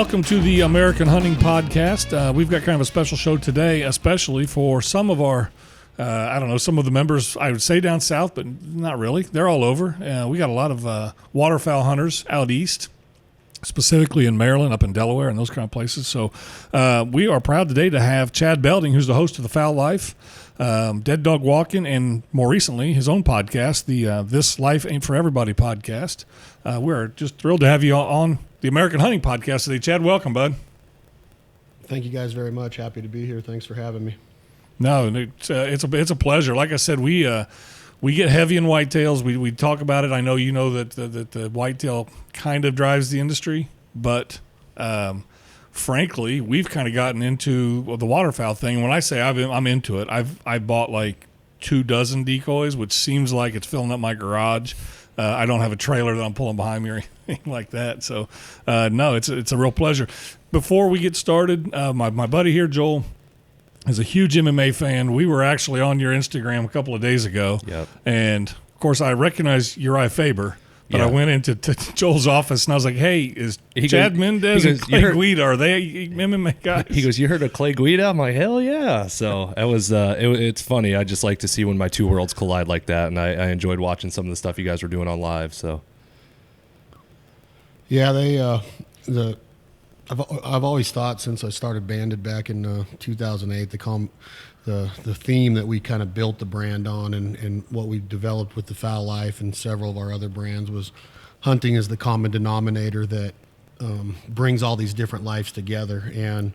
welcome to the American Hunting Podcast. We've got kind of a special show today, especially for some of our, some of the members, I would say down south, but not really. They're all over. We got a lot of waterfowl hunters out east, specifically in Maryland, up in Delaware, and those kind of places. So we are proud today to have Chad Belding, who's the host of the Fowl Life, Dead Dog Walking, and more recently, his own podcast, the This Life Ain't For Everybody podcast. We're just thrilled to have you on the American Hunting Podcast today. Chad, welcome, bud. Thank you guys very much. Happy to be here. Thanks for having me. No, it's a pleasure. Like I said, we get heavy in whitetails. We talk about it. I know you know that the whitetail kind of drives the industry, but frankly, we've kind of gotten into the waterfowl thing. When I say I'm into it, I bought like 24 decoys, which seems like it's filling up my garage. I don't have a trailer that I'm pulling behind me or anything like that. So, no, it's a real pleasure. Before we get started, my buddy here, Joel, is a huge MMA fan. We were actually on your Instagram a couple of days ago. Yep. And, of course, I recognize Uriah Faber. But I went into Joel's office, and I was like, hey, is Chad Mendez and Clay Guida, are they MMA guys? He goes, you heard of Clay Guida? I'm like, hell yeah. So it was, it's funny. I just like to see when my two worlds collide like that, and I enjoyed watching some of the stuff you guys were doing on live. So, yeah, I've always thought since I started Banded back in 2008, the theme that we kind of built the brand on and what we developed with the Fowl Life and several of our other brands was hunting is the common denominator that brings all these different lives together, and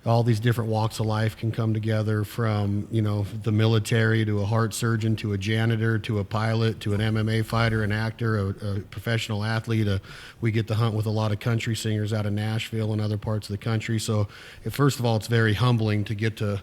all these different walks of life can come together, from the military to a heart surgeon to a janitor to a pilot to an MMA fighter, an actor, a professional athlete. We get to hunt with a lot of country singers out of Nashville and other parts of the country. So first of all, it's very humbling to get to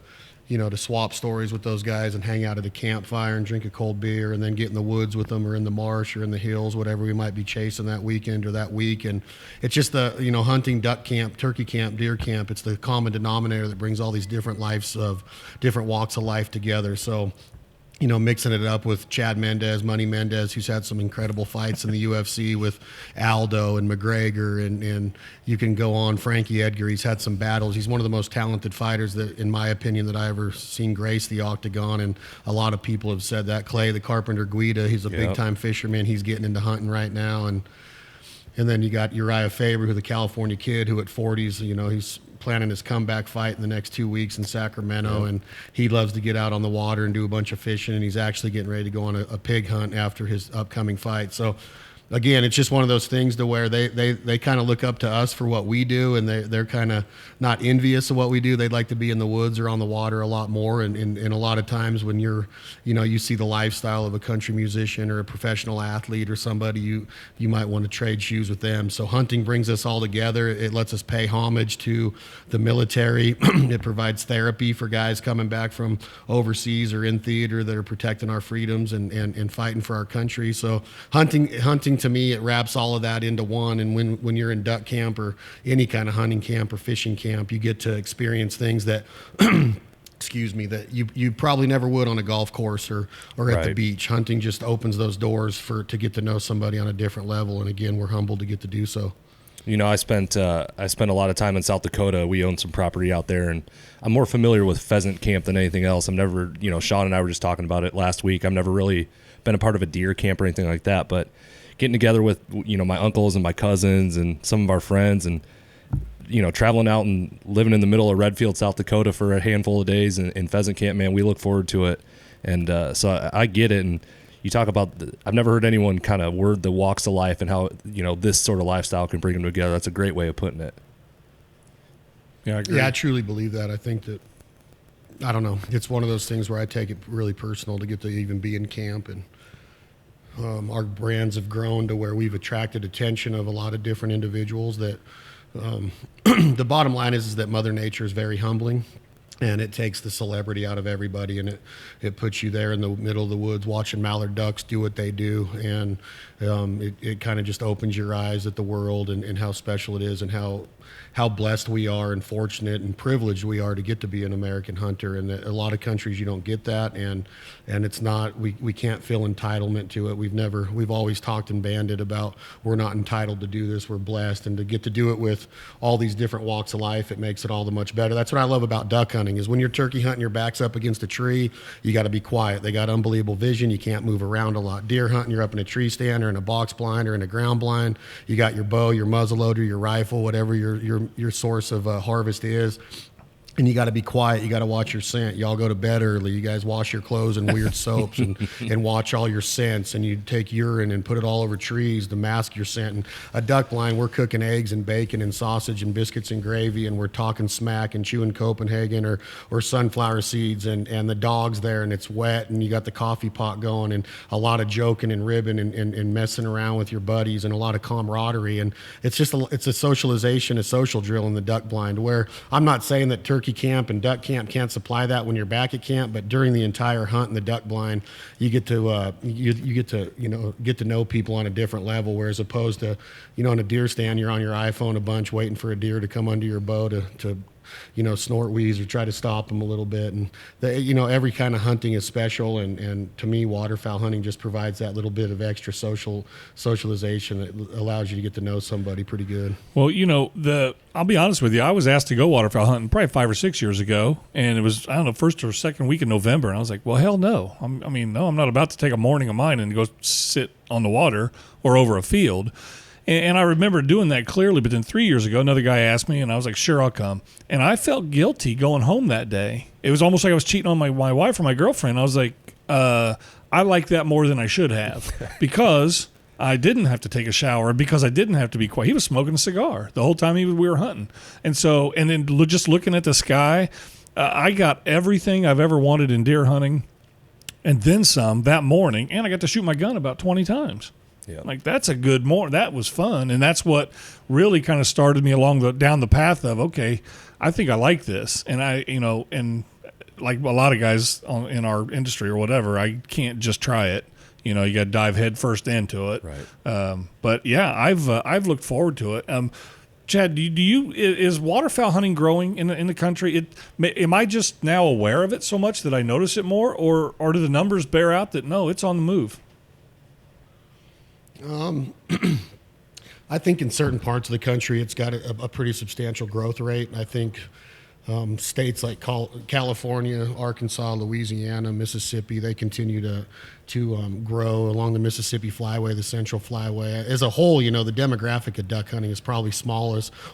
swap stories with those guys and hang out at a campfire and drink a cold beer and then get in the woods with them or in the marsh or in the hills, whatever we might be chasing that weekend or that week. And it's just the, hunting, duck camp, turkey camp, deer camp. It's the common denominator that brings all these different lives of different walks of life together. So, mixing it up with Chad Mendez, Money Mendez, who's had some incredible fights in the UFC with Aldo and McGregor, and you can go on. Frankie Edgar, he's had some battles. He's one of the most talented fighters that, in my opinion, that I ever seen grace the octagon, and a lot of people have said that. Clay the Carpenter Guida, he's a big-time fisherman. He's getting into hunting right now, and then you got Uriah Faber, who's the California kid, who at 40s, he's planning his comeback fight in the next 2 weeks in Sacramento, and he loves to get out on the water and do a bunch of fishing, and he's actually getting ready to go on a pig hunt after his upcoming fight. So again, it's just one of those things to where they kind of look up to us for what we do, and they're kind of not envious of what we do. They'd like to be in the woods or on the water a lot more, and a lot of times when you see the lifestyle of a country musician or a professional athlete or somebody, you might want to trade shoes with them. So hunting brings us all together. It lets us pay homage to the military. It provides therapy for guys coming back from overseas or in theater that are protecting our freedoms and fighting for our country. So hunting to me, it wraps all of that into one. And when you're in duck camp or any kind of hunting camp or fishing camp, you get to experience things that that you probably never would on a golf course or at the beach. Hunting just opens those doors to get to know somebody on a different level, and again, we're humbled to get to do so. I spent a lot of time in South Dakota. We own some property out there, and I'm more familiar with pheasant camp than anything else. I'm never, Sean and I were just talking about it last week. I've never really been a part of a deer camp or anything like that, but getting together with, my uncles and my cousins and some of our friends, and, traveling out and living in the middle of Redfield, South Dakota for a handful of days in pheasant camp, man, we look forward to it. And so I get it. And you talk about, I've never heard anyone kind of word the walks of life and how, this sort of lifestyle can bring them together. That's a great way of putting it. Yeah, I agree. Yeah, I truly believe that. I think that, I don't know, it's one of those things where I take it really personal to get to even be in camp, and our brands have grown to where we've attracted attention of a lot of different individuals that the bottom line is that Mother Nature is very humbling. and it takes the celebrity out of everybody, and it puts you there in the middle of the woods watching mallard ducks do what they do, and it kind of just opens your eyes at the world and how special it is, and how blessed we are and fortunate and privileged we are to get to be an American hunter. And a lot of countries you don't get that, and it's not, we can't feel entitlement to it. We've always talked and banded about we're not entitled to do this, we're blessed, and to get to do it with all these different walks of life, it makes it all the much better. That's what I love about duck hunting, is when you're turkey hunting, your back's up against a tree, you got to be quiet. They got unbelievable vision, you can't move around a lot. Deer hunting, you're up in a tree stand or in a box blind or in a ground blind, you got your bow, your muzzle loader, your rifle, whatever your source of harvest is, and you got to be quiet. You got to watch your scent. Y'all go to bed early. You guys wash your clothes in weird soaps and watch all your scents, and you take urine and put it all over trees to mask your scent. And a duck blind, we're cooking eggs and bacon and sausage and biscuits and gravy, and we're talking smack and chewing Copenhagen or sunflower seeds, and the dog's there and it's wet, and you got the coffee pot going, and a lot of joking and ribbing and messing around with your buddies, and a lot of camaraderie. And it's just it's a socialization, a social drill in the duck blind, where I'm not saying that turkey camp and duck camp can't supply that when you're back at camp, but during the entire hunt in the duck blind, you get to you get to know people on a different level, whereas opposed to in a deer stand, you're on your iPhone a bunch waiting for a deer to come under your bow to snort, wheeze, or try to stop them a little bit. And every kind of hunting is special, and to me, waterfowl hunting just provides that little bit of extra socialization that allows you to get to know somebody pretty good. Well, I'll be honest with you, I was asked to go waterfowl hunting probably 5 or 6 years ago, and it was, I don't know, first or second week in November, and I was like, well, hell no. No, I'm not about to take a morning of mine and go sit on the water or over a field. And I remember doing that clearly, but then 3 years ago, another guy asked me, and I was like, sure, I'll come. And I felt guilty going home that day. It was almost like I was cheating on my wife or my girlfriend. I was like, I like that more than I should have, because I didn't have to take a shower, because I didn't have to be quiet. He was smoking a cigar the whole time we were hunting. And then just looking at the sky, I got everything I've ever wanted in deer hunting, and then some that morning, and I got to shoot my gun about 20 times. Yeah. Like, that's a good morning. That was fun, and that's what really kind of started me down the path of, okay, I think I like this. And and like a lot of guys in our industry or whatever, I can't just try it. You got to dive head first into it. Right. But yeah, I've looked forward to it. Chad, is waterfowl hunting growing in the country? Am I just now aware of it so much that I notice it more, or do the numbers bear out that no, it's on the move? I think in certain parts of the country, it's got a pretty substantial growth rate. I think states like California, Arkansas, Louisiana, Mississippi, they continue to grow along the Mississippi Flyway, the Central Flyway. As a whole, the demographic of duck hunting is probably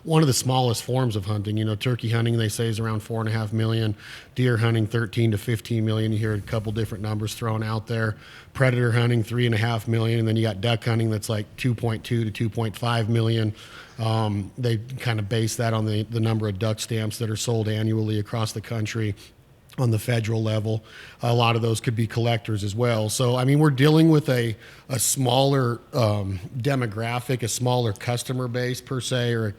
one of the smallest forms of hunting. Turkey hunting, they say, is around 4.5 million. Deer hunting, 13 to 15 million. You hear a couple different numbers thrown out there. Predator hunting, 3.5 million. And then you got duck hunting that's like 2.2 to 2.5 million. They kind of base that on the number of duck stamps that are sold annually across the country. On the federal level, a lot of those could be collectors as well. So, we're dealing with a smaller demographic, a smaller customer base per se, or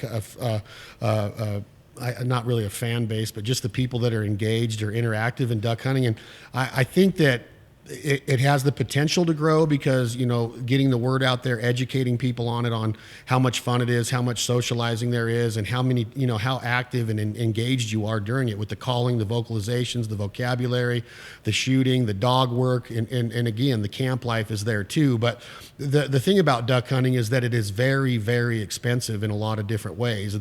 not really a fan base, but just the people that are engaged or interactive in duck hunting. And I think that it has the potential to grow because, getting the word out there, educating people on it, on how much fun it is, how much socializing there is, and how many, how active and engaged you are during it with the calling, the vocalizations, the vocabulary, the shooting, the dog work, and again, the camp life is there too. But the thing about duck hunting is that it is very, very expensive in a lot of different ways.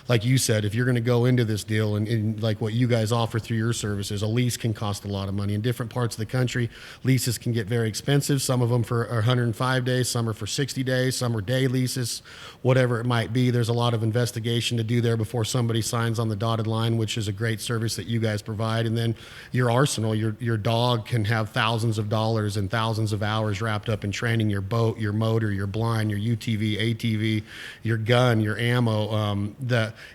Like you said, if you're going to go into this deal and like what you guys offer through your services, a lease can cost a lot of money in different parts of the country. Leases can get very expensive. Some of them for 105 days, some are for 60 days, some are day leases, whatever it might be. There's a lot of investigation to do there before somebody signs on the dotted line, which is a great service that you guys provide. And then your arsenal, your dog can have thousands of dollars and thousands of hours wrapped up in training, your boat, your motor, your blind, your UTV, ATV, your gun, your ammo,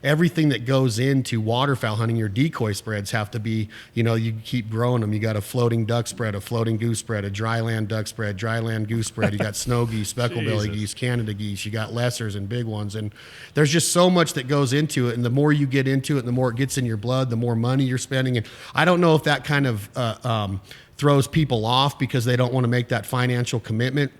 everything that goes into waterfowl hunting. Your decoy spreads have to be, you keep growing them. You got a floating duck spread, a floating floating goose spread, a dry land duck spread, dry land goose spread. You got snow geese, speckled belly geese, Canada geese. You got lessers and big ones. And there's just so much that goes into it. And the more you get into it, the more it gets in your blood, the more money you're spending. And I don't know if that kind of throws people off because they don't want to make that financial commitment.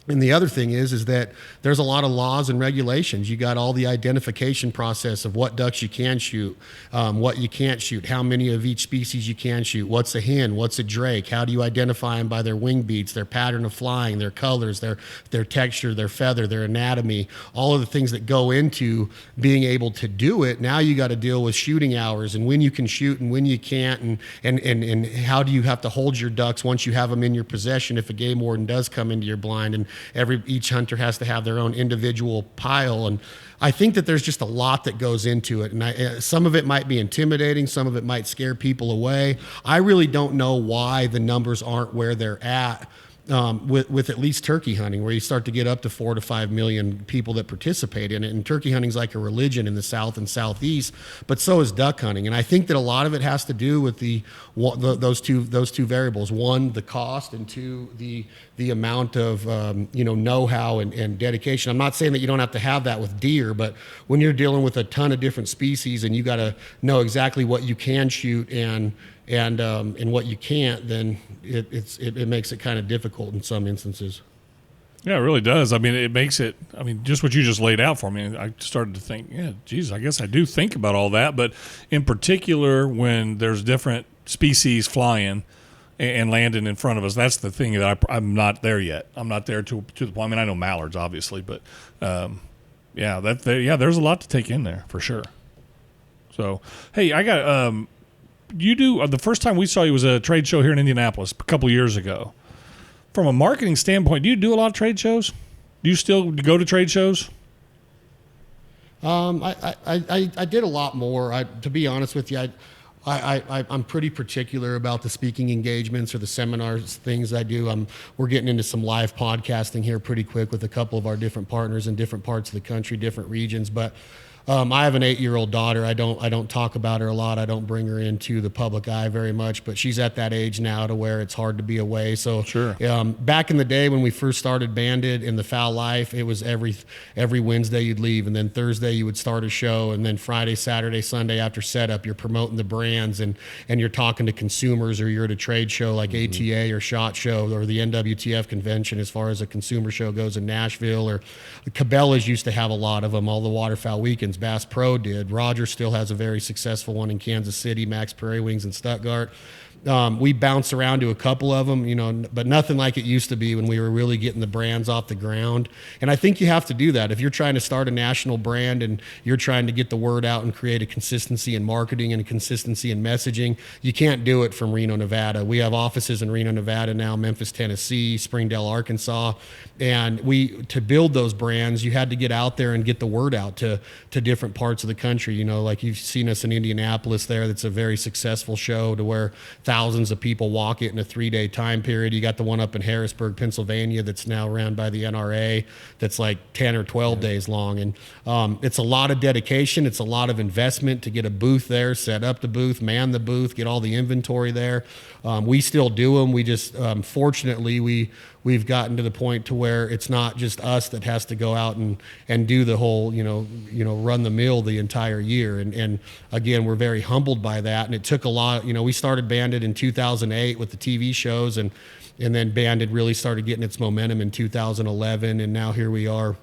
And the other thing is that there's a lot of laws and regulations. You got all the identification process of what ducks you can shoot, what you can't shoot, how many of each species you can shoot, what's a hen, what's a drake, how do you identify them by their wing beats, their pattern of flying, their colors, their texture, their feather, their anatomy, all of the things that go into being able to do it. Now you got to deal with shooting hours and when you can shoot and when you can't, and how do you have to hold your ducks once you have them in your possession if a game warden does come into your blind. And each hunter has to have their own individual pile. And I think that there's just a lot that goes into it. And some of it might be intimidating. Some of it might scare people away. I really don't know why the numbers aren't where they're at. With at least turkey hunting, where you start to get up to 4 to 5 million people that participate in it. And turkey hunting is like a religion in the South and Southeast, but so is duck hunting. And I think that a lot of it has to do with those two variables. One, the cost, and two, the amount of know-how and dedication. I'm not saying that you don't have to have that with deer, but when you're dealing with a ton of different species and you got to know exactly what you can shoot and what you can't, then it makes it kind of difficult in some instances. Yeah, it really does. I mean, it makes it, just what you just laid out for me, I started to think, yeah, geez, I guess I do think about all that. But in particular, when there's different species flying and landing in front of us, that's the thing that I'm not there yet. I'm not there to the point. I know mallards, obviously, but there's a lot to take in there for sure. So, hey, I got you do the first time we saw you was a trade show here in Indianapolis a couple years ago. From a marketing standpoint, do you do a lot of trade shows? Do you still go to trade shows? I did a lot more. To be honest with you, I'm pretty particular about the speaking engagements or the seminars, things I do. We're getting into some live podcasting here pretty quick with a couple of our different partners in different parts of the country, different regions, but I have an 8-year-old daughter. I don't talk about her a lot. I don't bring her into the public eye very much, but she's at that age now to where it's hard to be away. So sure. Back in the day when we first started Banded in the Fowl Life, it was every Wednesday you'd leave, and then Thursday you would start a show, and then Friday, Saturday, Sunday after setup, you're promoting the brands and you're talking to consumers, or you're at a trade show like ATA or SHOT Show or the NWTF convention as far as a consumer show goes in Nashville, or the Cabela's used to have a lot of them, all the Waterfowl weekends. Bass Pro did. Rogers still has a very successful one in Kansas City, Max Prairie Wings in Stuttgart. We bounce around to a couple of them, but nothing like it used to be when we were really getting the brands off the ground. And I think you have to do that. If you're trying to start a national brand and you're trying to get the word out and create a consistency in marketing and a consistency in messaging, you can't do it from Reno, Nevada. We have offices in Reno, Nevada now, Memphis, Tennessee, Springdale, Arkansas. And to build those brands, you had to get out there and get the word out to different parts of the country. Like you've seen us in Indianapolis there. That's a very successful show to where thousands of people walk it in a 3-day time period. You got the one up in Harrisburg, Pennsylvania, that's now ran by the NRA, that's like 10 or 12 days long. And it's a lot of dedication. It's a lot of investment to get a booth there, set up the booth, man the booth, get all the inventory there. We still do them. We just, fortunately, we've gotten to the point to where it's not just us that has to go out and do the whole, run the mill the entire year. And again, we're very humbled by that. And it took a lot, we started Banded in 2008 with the TV shows, and then Banded really started getting its momentum in 2011. And now here we are,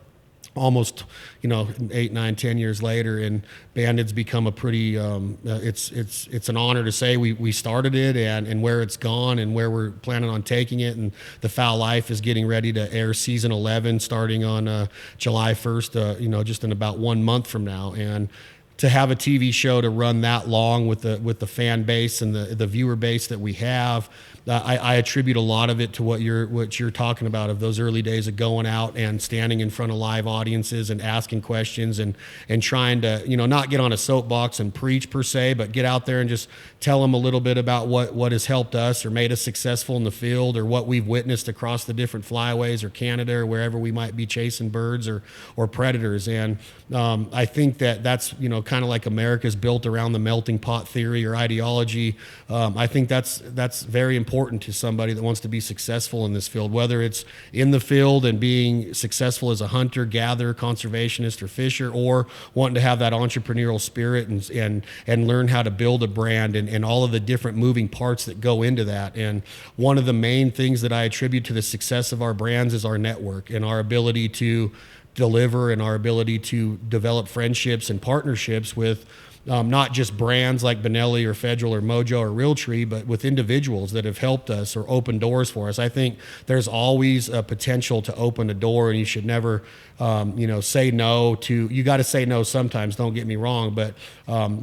almost 8, 9, 10 years later, and Banded's become a pretty it's an honor to say we started it and where it's gone and where we're planning on taking it. And the Fowl Life is getting ready to air season 11 starting on July 1st, just in about 1 month from now. And to have a TV show to run that long with the fan base and the viewer base that we have, I attribute a lot of it to what you're talking about, of those early days of going out and standing in front of live audiences and asking questions and trying to not get on a soapbox and preach per se, but get out there and just tell them a little bit about what has helped us or made us successful in the field, or what we've witnessed across the different flyways or Canada or wherever we might be chasing birds or predators. And I think that's kind of like America's built around the melting pot theory or ideology. I think that's very important to somebody that wants to be successful in this field, whether it's in the field and being successful as a hunter, gatherer, conservationist, or fisher, or wanting to have that entrepreneurial spirit and learn how to build a brand and all of the different moving parts that go into that. And one of the main things that I attribute to the success of our brands is our network and our ability to deliver and our ability to develop friendships and partnerships with not just brands like Benelli or Federal or Mojo or Realtree, but with individuals that have helped us or opened doors for us. I think there's always a potential to open a door, and you should never, say no to. You got to say no sometimes. Don't get me wrong, but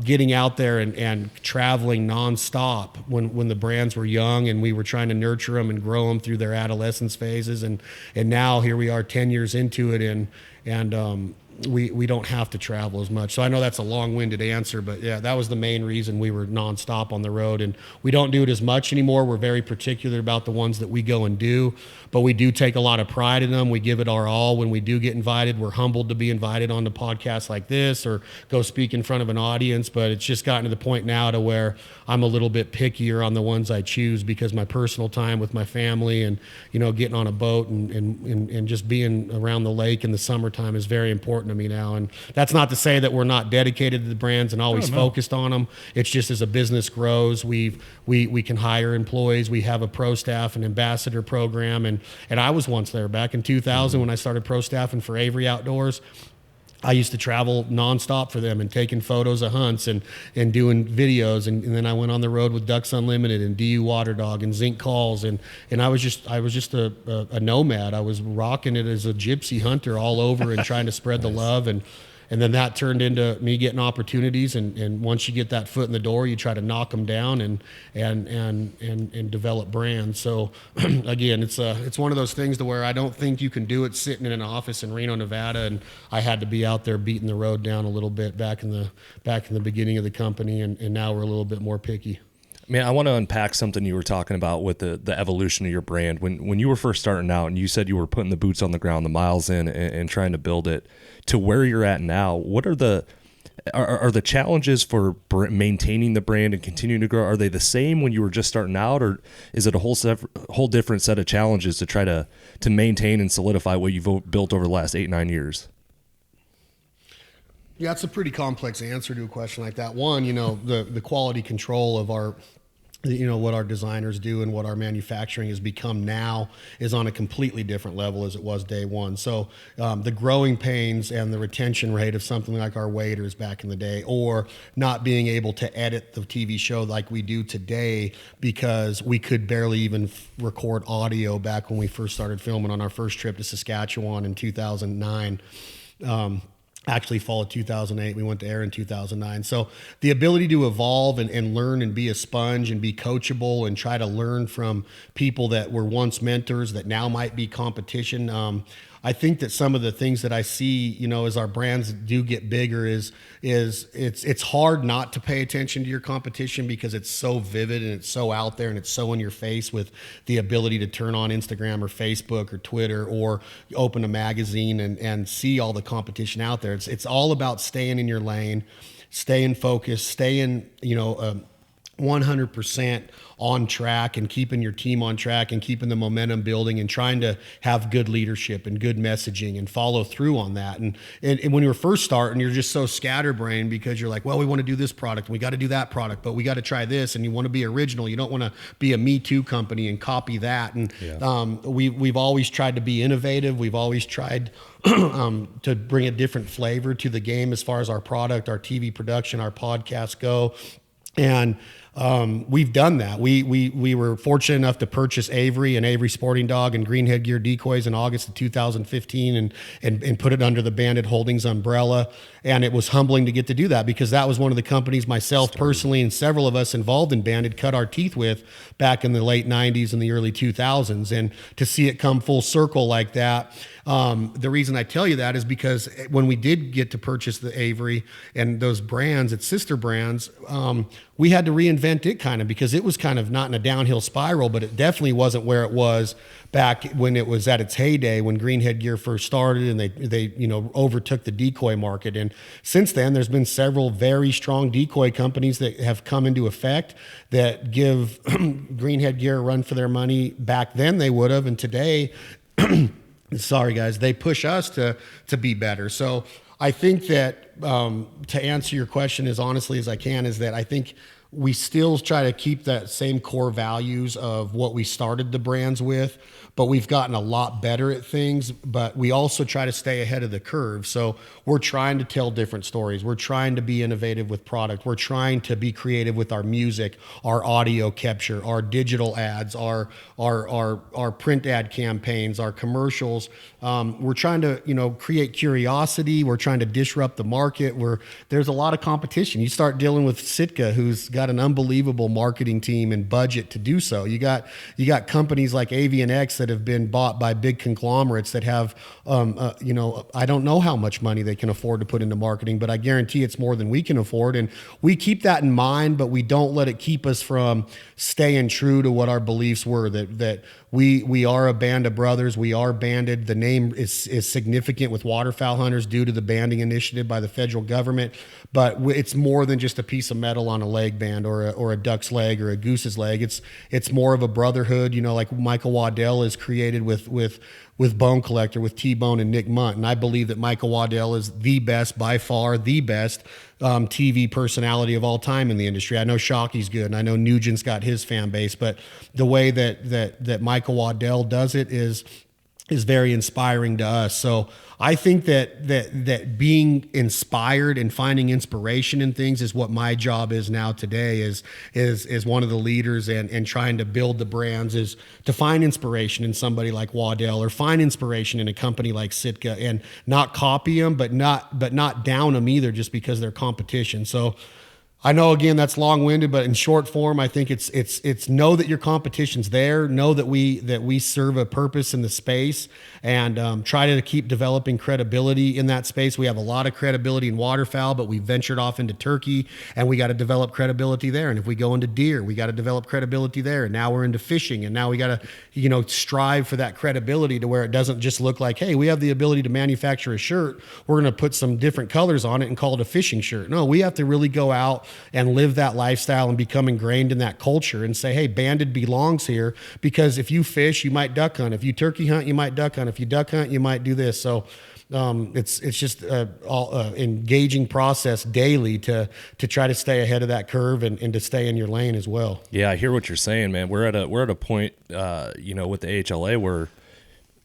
getting out there and traveling nonstop when the brands were young and we were trying to nurture them and grow them through their adolescence phases, and now here we are 10 years into it, and we don't have to travel as much. So I know that's a long-winded answer, but yeah, that was the main reason we were nonstop on the road. And we don't do it as much anymore. We're very particular about the ones that we go and do, but we do take a lot of pride in them. We give it our all. When we do get invited, we're humbled to be invited on the podcasts like this or go speak in front of an audience. But it's just gotten to the point now to where I'm a little bit pickier on the ones I choose, because my personal time with my family and, getting on a boat and just being around the lake in the summertime is very important to me now. And that's not to say that we're not dedicated to the brands and always focused on them. It's just as a business grows, we can hire employees. We have a pro staff and ambassador program. And I was once there back in 2000 when I started pro staffing for Avery Outdoors. I used to travel nonstop for them and taking photos of hunts and doing videos. And then I went on the road with Ducks Unlimited and DU Water Dog and Zinc Calls. And I was just a nomad. I was rocking it as a gypsy hunter all over and trying to spread the love. And then that turned into me getting opportunities. And once you get that foot in the door, you try to knock them down and develop brands. So again, it's one of those things to where I don't think you can do it sitting in an office in Reno, Nevada. And I had to be out there beating the road down a little bit back in the beginning of the company. And now we're a little bit more picky. Man, I want to unpack something you were talking about with the evolution of your brand. When you were first starting out and you said you were putting the boots on the ground, the miles in, and trying to build it to where you're at now, what are the challenges for maintaining the brand and continuing to grow? Are they the same when you were just starting out, or is it a whole different set of challenges to try to maintain and solidify what you've built over the last 8-9 years? Yeah, it's a pretty complex answer to a question like that. One, the quality control of our, what our designers do and what our manufacturing has become now is on a completely different level as it was day one. So the growing pains and the retention rate of something like our waiters back in the day, or not being able to edit the TV show like we do today because we could barely even record audio back when we first started filming on our first trip to Saskatchewan in 2009. Actually, fall of 2008, we went to air in 2009. So the ability to evolve and learn and be a sponge and be coachable and try to learn from people that were once mentors that now might be competition. I think that some of the things that I see, as our brands do get bigger is it's hard not to pay attention to your competition because it's so vivid and it's so out there and it's so in your face with the ability to turn on Instagram or Facebook or Twitter or open a magazine and see all the competition out there. It's all about staying in your lane, staying focused, staying, 100% on track and keeping your team on track and keeping the momentum building and trying to have good leadership and good messaging and follow through on that. And when you're first starting, you're just so scatterbrained because you're like, well, we want to do this product and we got to do that product, but we got to try this, and you want to be original. You don't want to be a Me Too company and copy that. And we've always tried to be innovative. We've always tried to bring a different flavor to the game as far as our product, our TV production, our podcasts go. And we've done that. We were fortunate enough to purchase Avery and Avery Sporting Dog and Green Headgear Decoys in August of 2015 and put it under the Banded Holdings umbrella. And it was humbling to get to do that because that was one of the companies myself personally and several of us involved in Banded cut our teeth with back in the late 90s and the early 2000s. And to see it come full circle like that, the reason I tell you that is because when we did get to purchase the Avery and those brands, its sister brands, we had to reinvent it kind of, because it was kind of not in a downhill spiral, but it definitely wasn't where it was back when it was at its heyday, when greenhead gear first started and they overtook the decoy market. And since then, there's been several very strong decoy companies that have come into effect that give greenhead gear a run for their money. Back then they would have, and today, sorry guys, they push us to be better. So I think that to answer your question as honestly as I can, is that I think we still try to keep that same core values of what we started the brands with, but we've gotten a lot better at things, but we also try to stay ahead of the curve. So we're trying to tell different stories. We're trying to be innovative with product. We're trying to be creative with our music, our audio capture, our digital ads, our print ad campaigns, our commercials. We're trying to, create curiosity. We're trying to disrupt the market. There's a lot of competition. You start dealing with Sitka, who's got an unbelievable marketing team and budget to do so. You got companies like Avian X that have been bought by big conglomerates that have, I don't know how much money they can afford to put into marketing, but I guarantee it's more than we can afford. And we keep that in mind, but we don't let it keep us from staying true to what our beliefs were, that we are a band of brothers. We are banded. The name is significant with waterfowl hunters due to the banding initiative by the federal government, but it's more than just a piece of metal on a leg band or a duck's leg or a goose's leg. It's more of a brotherhood, like Michael Waddell is created with Bone Collector, with T-Bone and Nick Munt. And I believe that Michael Waddell is the best, by far the best TV personality of all time in the industry. I know Shocky's good, and I know Nugent's got his fan base, but the way that Michael Waddell does it is very inspiring to us. So I think that being inspired and finding inspiration in things is what my job is now today, is one of the leaders and trying to build the brands, is to find inspiration in somebody like Waddell, or find inspiration in a company like Sitka, and not copy them, but not down them either just because they're competition. So I know, again, that's long-winded, but in short form, I think it's know that your competition's there, know that we serve a purpose in the space, and try to keep developing credibility in that space. We have a lot of credibility in waterfowl, but we ventured off into turkey, and we got to develop credibility there. And if we go into deer, we got to develop credibility there. And now we're into fishing, and now we got to strive for that credibility to where it doesn't just look like, hey, we have the ability to manufacture a shirt, we're going to put some different colors on it and call it a fishing shirt. No, we have to really go out and live that lifestyle and become ingrained in that culture and say, hey, banded belongs here, because if you fish, you might duck hunt. If you turkey hunt, you might duck hunt. If you duck hunt, you might do this. So it's just all engaging process daily to try to stay ahead of that curve and to stay in your lane as well. Yeah, I hear what you're saying, man. We're at a point, with the AHLA where,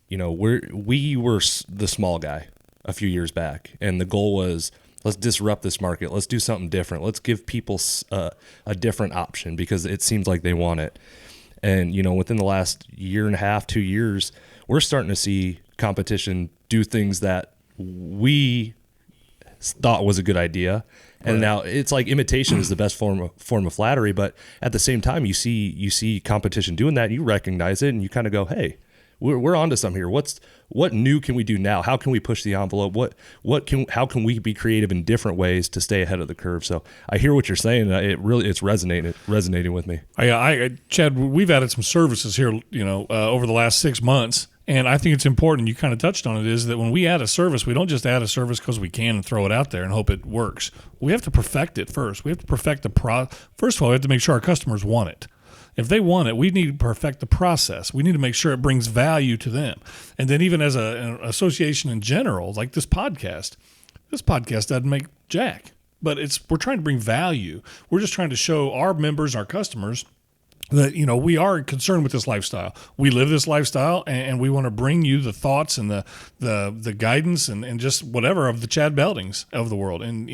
we were the small guy a few years back, and the goal was, let's disrupt this market. Let's do something different. Let's give people a different option because it seems like they want it. And, within the last year and a half, 2 years, we're starting to see competition do things that we thought was a good idea. And now it's like imitation is the best form of flattery. But at the same time, you see competition doing that, you recognize it, and you kind of go, hey, we're onto something here. What new can we do now? How can we push the envelope? How can we be creative in different ways to stay ahead of the curve? So I hear what you're saying. It's resonating with me. Chad, we've added some services here, over the last 6 months. And I think it's important, you kind of touched on it, is that when we add a service, we don't just add a service because we can and throw it out there and hope it works. We have to perfect it first. We have to perfect first of all, we have to make sure our customers want it. If they want it, we need to perfect the process. We need to make sure it brings value to them. And then even as an association in general, like this podcast doesn't make jack, but we're trying to bring value. We're just trying to show our members, our customers, that, we are concerned with this lifestyle. We live this lifestyle, and we want to bring you the thoughts and the guidance and just whatever of the Chad Beldings of the world. And,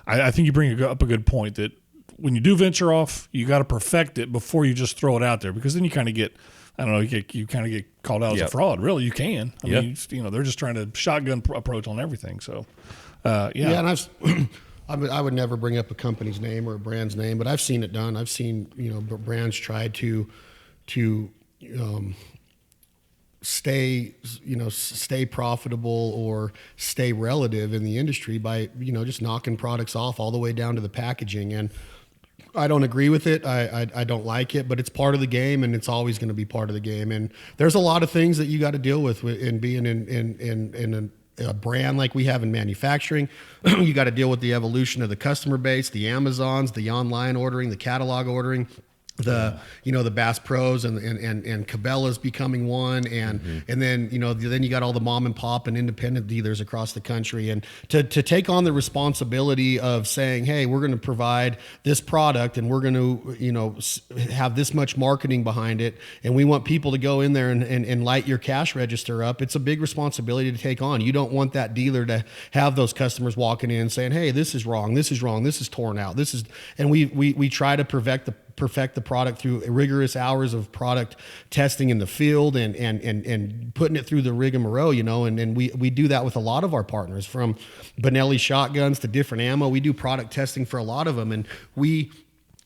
I think you bring up a good point that when you do venture off, you got to perfect it before you just throw it out there, because then you kind of get, you kind of get called out as a fraud. Really, you can. I mean, they're just trying to shotgun approach on everything. So, Yeah, and I would never bring up a company's name or a brand's name, but I've seen it done. I've seen, brands try to stay profitable or stay relative in the industry by, just knocking products off all the way down to the packaging. And I don't agree with it. I don't like it, but it's part of the game, and it's always going to be part of the game. And there's a lot of things that you got to deal with in being in a brand like we have in manufacturing. You got to deal with the evolution of the customer base, the Amazons, the online ordering, the catalog ordering. The Bass Pros and Cabela's becoming one, and then then you got all the mom and pop and independent dealers across the country, and to take on the responsibility of saying, hey, we're going to provide this product and we're going to have this much marketing behind it, and we want people to go in there and light your cash register up. It's a big responsibility to take on. You don't want that dealer to have those customers walking in saying, hey, this is wrong, this is torn out, and we try to perfect the product through rigorous hours of product testing in the field and putting it through the rigmarole, and we do that with a lot of our partners, from Benelli shotguns to different ammo. We do product testing for a lot of them, and we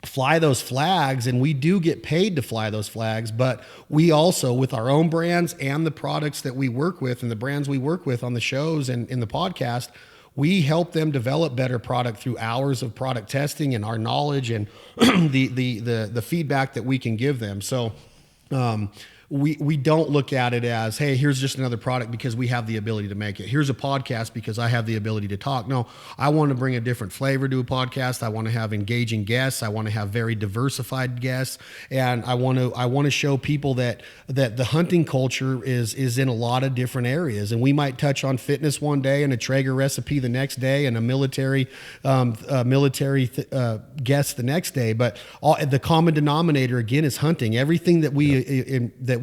fly those flags, and we do get paid to fly those flags, but we also, with our own brands and the products that we work with and the brands we work with on the shows and in the podcast, we help them develop better product through hours of product testing and our knowledge and the feedback that we can give them. So we don't look at it as, hey, here's just another product because we have the ability to make it. Here's a podcast because I have the ability to talk. No, I want to bring a different flavor to a podcast. I want to have engaging guests. I want to have very diversified guests, and I want to show people that the hunting culture is in a lot of different areas. And we might touch on fitness one day and a Traeger recipe the next day and a military guest the next day. But the common denominator again is hunting. Everything that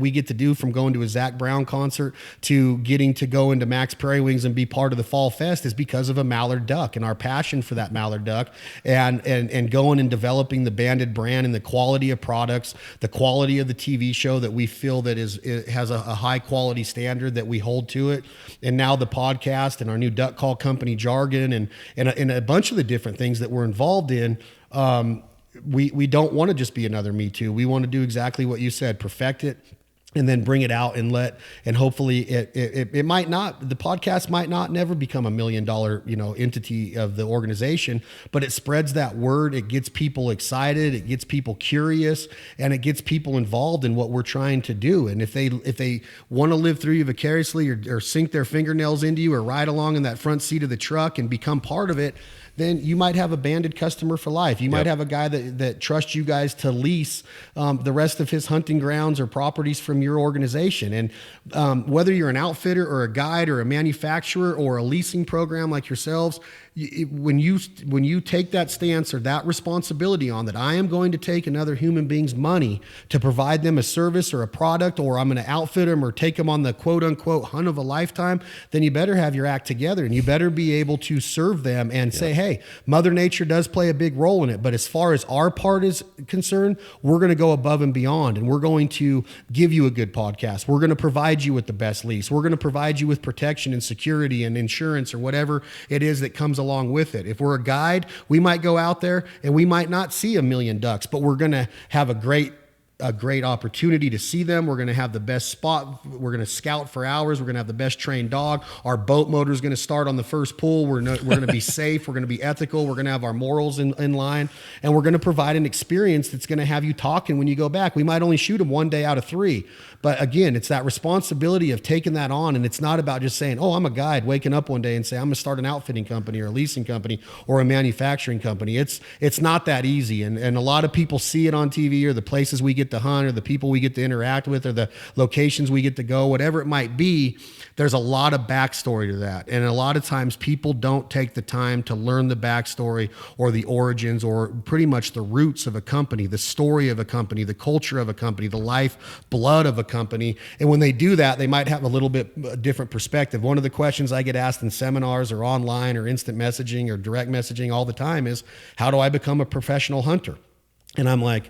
we get to do, from going to a Zach Brown concert to getting to go into Max Prairie Wings and be part of the Fall Fest, is because of a mallard duck and our passion for that mallard duck, and going and developing the Banded brand and the quality of products, the quality of the TV show that we feel that it has a high quality standard that we hold to it, and now the podcast and our new duck call company Jargon and a bunch of the different things that we're involved in. We don't want to just be another Me Too. We want to do exactly what you said, perfect it, and then bring it out and hopefully it might not, the podcast might not never become $1 million, entity of the organization, but it spreads that word. It gets people excited. It gets people curious, and it gets people involved in what we're trying to do. And if they want to live through you vicariously or sink their fingernails into you or ride along in that front seat of the truck and become part of it, then you might have a Banded customer for life. You might have a guy that trusts you guys to lease the rest of his hunting grounds or properties from your organization. And whether you're an outfitter or a guide or a manufacturer or a leasing program like yourselves, when you take that stance or that responsibility on that, I am going to take another human being's money to provide them a service or a product, or I'm going to outfit them or take them on the quote unquote hunt of a lifetime, then you better have your act together, and you better be able to serve them and say, hey, Mother Nature does play a big role in it, but as far as our part is concerned, we're going to go above and beyond, and we're going to give you a good podcast. We're going to provide you with the best lease. We're going to provide you with protection and security and insurance or whatever it is that comes along with it. If we're a guide, we might go out there and we might not see 1 million ducks, but we're going to have a great opportunity to see them. We're going to have the best spot. We're going to scout for hours. We're going to have the best trained dog. Our boat motor is going to start on the first pull. We're going to be safe. We're going to be ethical. We're going to have our morals in line, and we're going to provide an experience that's going to have you talking when you go back. We might only shoot them 1 day out of 3, but again, it's that responsibility of taking that on, and it's not about just saying, oh, I'm a guide, waking up one day and say I'm going to start an outfitting company or a leasing company or a manufacturing company. It's not that easy, and a lot of people see it on TV or the places we get to hunt or the people we get to interact with or the locations we get to go, whatever it might be. There's a lot of backstory to that, and a lot of times people don't take the time to learn the backstory or the origins or pretty much the roots of a company, the story of a company, the culture of a company, the life blood of a company. And when they do that, they might have a little bit different perspective. One of the questions I get asked in seminars or online or instant messaging or direct messaging all the time is, how do I become a professional hunter? And I'm like,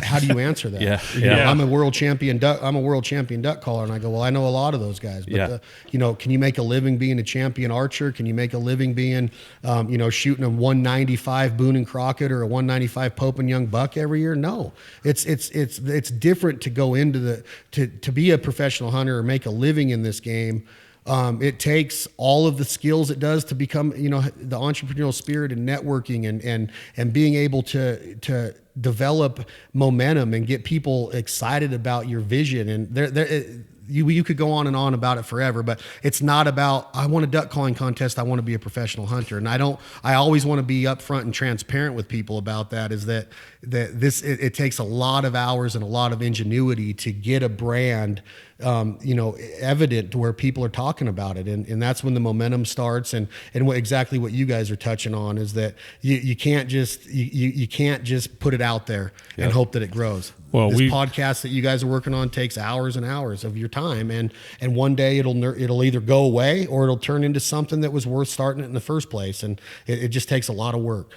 how do you answer that? I'm a world champion duck. I'm a world champion duck caller. And I go, well, I know a lot of those guys, but can you make a living being a champion archer? Can you make a living being, shooting a 195 Boone and Crockett or a 195 Pope and Young buck every year? No, it's different to go into to be a professional hunter or make a living in this game. It takes all of the skills it does to become, the entrepreneurial spirit and networking and being able to develop momentum and get people excited about your vision. And you could go on and on about it forever, but it's not about, I want a duck calling contest, I want to be a professional hunter. And I always want to be upfront and transparent with people about that, is that it takes a lot of hours and a lot of ingenuity to get a brand evident to where people are talking about it. And that's when the momentum starts. And exactly what you guys are touching on is that you can't just, you can't just put it out there and hope that it grows. Well, this podcast that you guys are working on takes hours and hours of your time. And one day it'll either go away or it'll turn into something that was worth starting it in the first place. And it just takes a lot of work.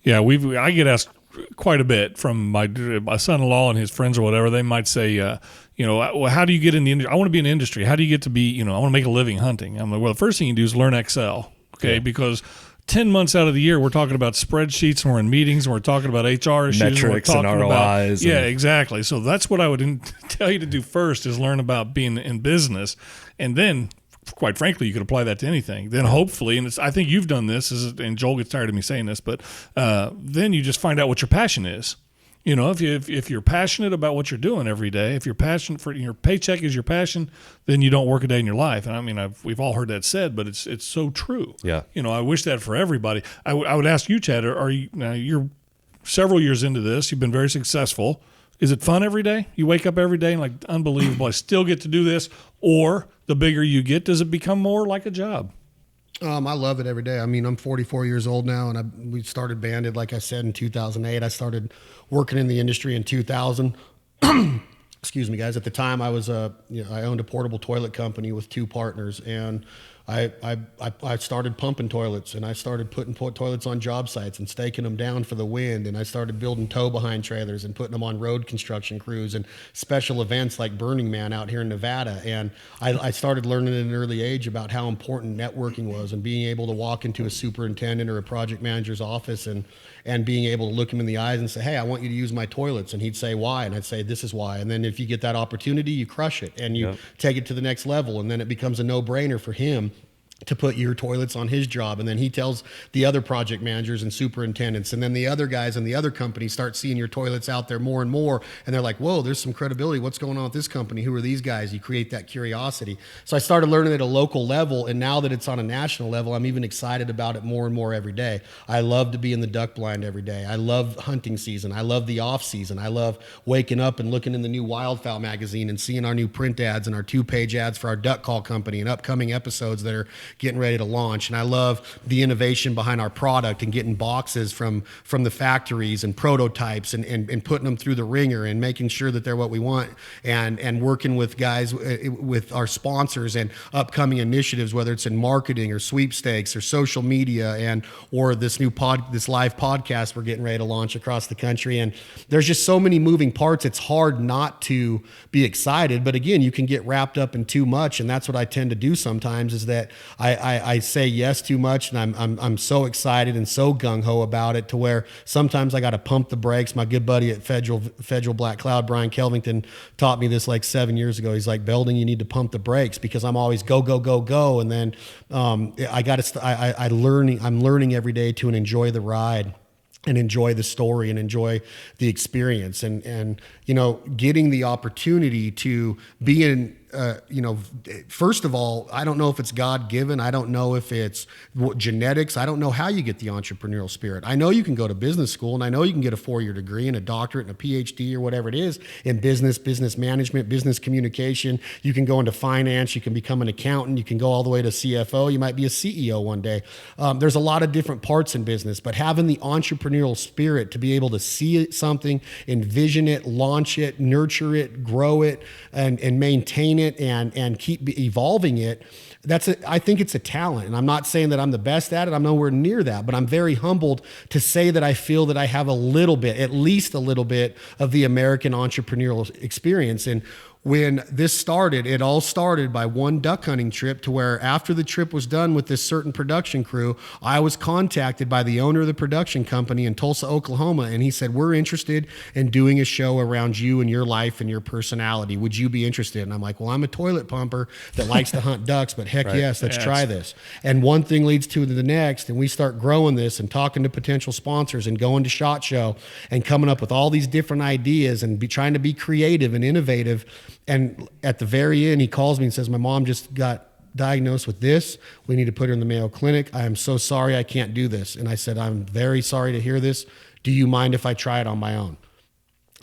Yeah. I get asked quite a bit from my son-in-law and his friends or whatever. They might say, well, how do you get in the industry? I want to be in the industry. How do you get to be, I want to make a living hunting? I'm like, well, the first thing you do is learn Excel. Okay. Yeah. Because 10 months out of the year, we're talking about spreadsheets and we're in meetings and we're talking about HR issues. Metrics and ROIs. Yeah, exactly. So that's what I would tell you to do first, is learn about being in business. And then, quite frankly, you could apply that to anything. Then hopefully, and I think you've done this, and Joel gets tired of me saying this, but then you just find out what your passion is. If you're passionate about what you're doing every day, if you're passionate for your paycheck is your passion, then you don't work a day in your life. And I mean, we've all heard that said, but it's so true. Yeah. I wish that for everybody. I would ask you, Chad, you're several years into this, you've been very successful. Is it fun every day? You wake up every day and like, unbelievable, I still get to do this? Or the bigger you get, does it become more like a job? I love it every day. I mean, I'm 44 years old now, and we started Banded, like I said, in 2008. I started working in the industry in 2000. Excuse me, guys. At the time, I was I owned a portable toilet company with two partners, and I started pumping toilets, and I started putting toilets on job sites and staking them down for the wind, and I started building tow-behind trailers and putting them on road construction crews and special events like Burning Man out here in Nevada. And I started learning at an early age about how important networking was, and being able to walk into a superintendent or a project manager's office and being able to look him in the eyes and say, hey, I want you to use my toilets. And he'd say, why? And I'd say, this is why. And then if you get that opportunity, you crush it and you take it to the next level. And then it becomes a no-brainer for him to put your toilets on his job. And then he tells the other project managers and superintendents, and then the other guys in the other company start seeing your toilets out there more and more. And they're like, whoa, there's some credibility. What's going on with this company? Who are these guys? You create that curiosity. So I started learning at a local level. And now that it's on a national level, I'm even excited about it more and more every day. I love to be in the duck blind every day. I love hunting season. I love the off season. I love waking up and looking in the new Waterfowl magazine and seeing our new print ads and our 2-page ads for our duck call company and upcoming episodes that are getting ready to launch. And I love the innovation behind our product and getting boxes from the factories and prototypes and putting them through the ringer and making sure that they're what we want, and working with guys, with our sponsors and upcoming initiatives, whether it's in marketing or sweepstakes or social media or this live podcast we're getting ready to launch across the country. And there's just so many moving parts. It's hard not to be excited, but again, you can get wrapped up in too much. And that's what I tend to do sometimes, is that I say yes too much, and I'm so excited and so gung-ho about it to where sometimes I got to pump the brakes. My good buddy at Federal Black Cloud, Brian Kelvington, taught me this like 7 years ago. He's like, Belding, you need to pump the brakes, because I'm always go, go, go, go. And then I'm learning every day to enjoy the ride and enjoy the story and enjoy the experience, and getting the opportunity to be in, first of all, I don't know if it's God-given. I don't know if it's genetics. I don't know how you get the entrepreneurial spirit. I know you can go to business school, and I know you can get a 4-year degree and a doctorate and a PhD or whatever it is in business management, business communication. You can go into finance. You can become an accountant. You can go all the way to CFO. You might be a CEO one day. There's a lot of different parts in business, but having the entrepreneurial spirit to be able to see something, envision it, launch it, nurture it, grow it, and maintain it and keep evolving it, I think it's a talent. And I'm not saying that I'm the best at it. I'm nowhere near that, but I'm very humbled to say that I feel that I have a little bit, at least a little bit, of the American entrepreneurial experience. And when this started, it all started by one duck hunting trip, to where after the trip was done with this certain production crew, I was contacted by the owner of the production company in Tulsa, Oklahoma, and he said, we're interested in doing a show around you and your life and your personality. Would you be interested? And I'm like, well, I'm a toilet pumper that likes to hunt ducks, but heck yes, let's try this. And one thing leads to the next, and we start growing this and talking to potential sponsors and going to SHOT Show and coming up with all these different ideas and trying to be creative and innovative. And at the very end, he calls me and says, my mom just got diagnosed with this. We need to put her in the Mayo Clinic. I am so sorry I can't do this. And I said, I'm very sorry to hear this. Do you mind if I try it on my own?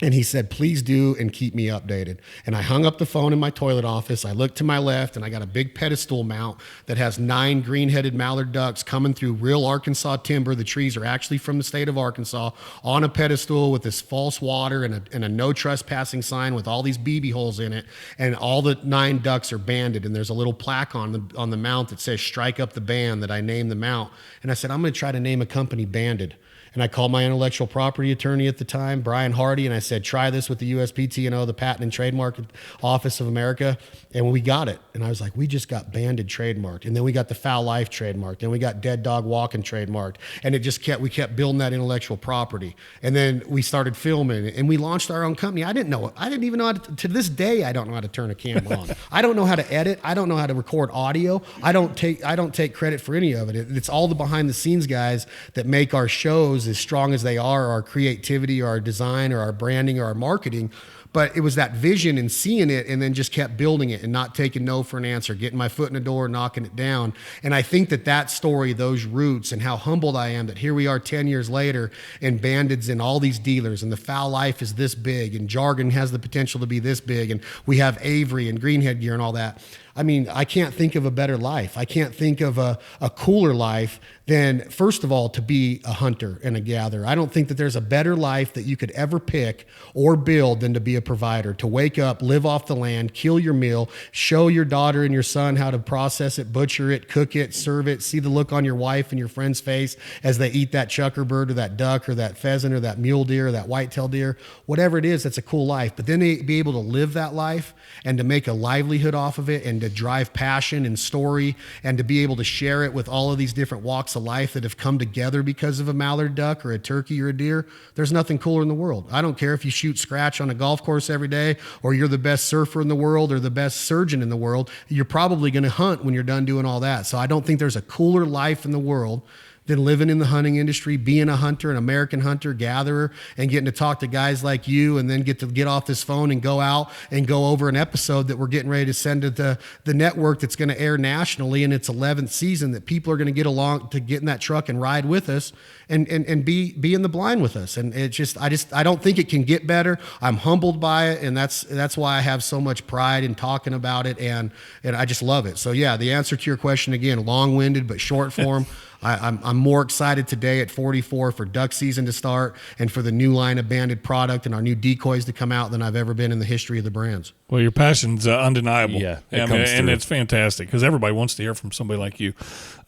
And he said, please do, and keep me updated. And I hung up the phone in my toilet office. I looked to my left, and I got a big pedestal mount that has 9 green-headed mallard ducks coming through real Arkansas timber. The trees are actually from the state of Arkansas, on a pedestal with this false water and a no trespassing sign with all these BB holes in it. And all the 9 ducks are banded. And there's a little plaque on the mount that says, strike up the band, that I named the mount. And I said, I'm going to try to name a company Banded. And I called my intellectual property attorney at the time, Brian Hardy, and I said, try this with the USPTO, the Patent and Trademark Office of America. And we got it. And I was like, we just got Banded trademarked. And then we got the Fowl Life trademarked. Then we got Dead Dog Walking trademarked. And we kept building that intellectual property. And then we started filming, and we launched our own company. I didn't know it. I didn't even know to this day, I don't know how to turn a camera on. I don't know how to edit. I don't know how to record audio. I don't take credit for any of it. It's all the behind the scenes guys that make our shows as strong as they are, our creativity or our design or our branding or our marketing. But it was that vision and seeing it, and then just kept building it and not taking no for an answer, getting my foot in the door, knocking it down. And I think that story, those roots, and how humbled I am that here we are 10 years later, and Banded's in all these dealers, and the Fowl Life is this big, and Jargon has the potential to be this big, and we have Avery and Greenhead Gear and all that. I mean, I can't think of a better life. I can't think of a cooler life than, first of all, to be a hunter and a gatherer. I don't think that there's a better life that you could ever pick or build than to be a provider, to wake up, live off the land, kill your meal, show your daughter and your son how to process it, butcher it, cook it, serve it, see the look on your wife and your friend's face as they eat that chucker bird or that duck or that pheasant or that mule deer or that whitetail deer, whatever it is, that's a cool life. But then they be able to live that life and to make a livelihood off of it, and to drive passion and story, and to be able to share it with all of these different walks of life that have come together because of a mallard duck or a turkey or a deer. There's nothing cooler in the world. I don't care if you shoot scratch on a golf course every day, or you're the best surfer in the world or the best surgeon in the world. You're probably going to hunt when you're done doing all that. So I don't think there's a cooler life in the world than living in the hunting industry, being a hunter, an American hunter, gatherer, and getting to talk to guys like you, and then get off this phone and go out and go over an episode that we're getting ready to send to the network that's going to air nationally in its 11th season, that people are going to get along to get in that truck and ride with us and be in the blind with us. And it just, I don't think it can get better. I'm humbled by it, and that's why I have so much pride in talking about it, and I just love it. So yeah, the answer to your question, again, long-winded but short form. I'm more excited today at 44 for duck season to start, and for the new line of Banded product and our new decoys to come out, than I've ever been in the history of the brands. Well, your passion's undeniable. Yeah, and it's fantastic, because everybody wants to hear from somebody like you.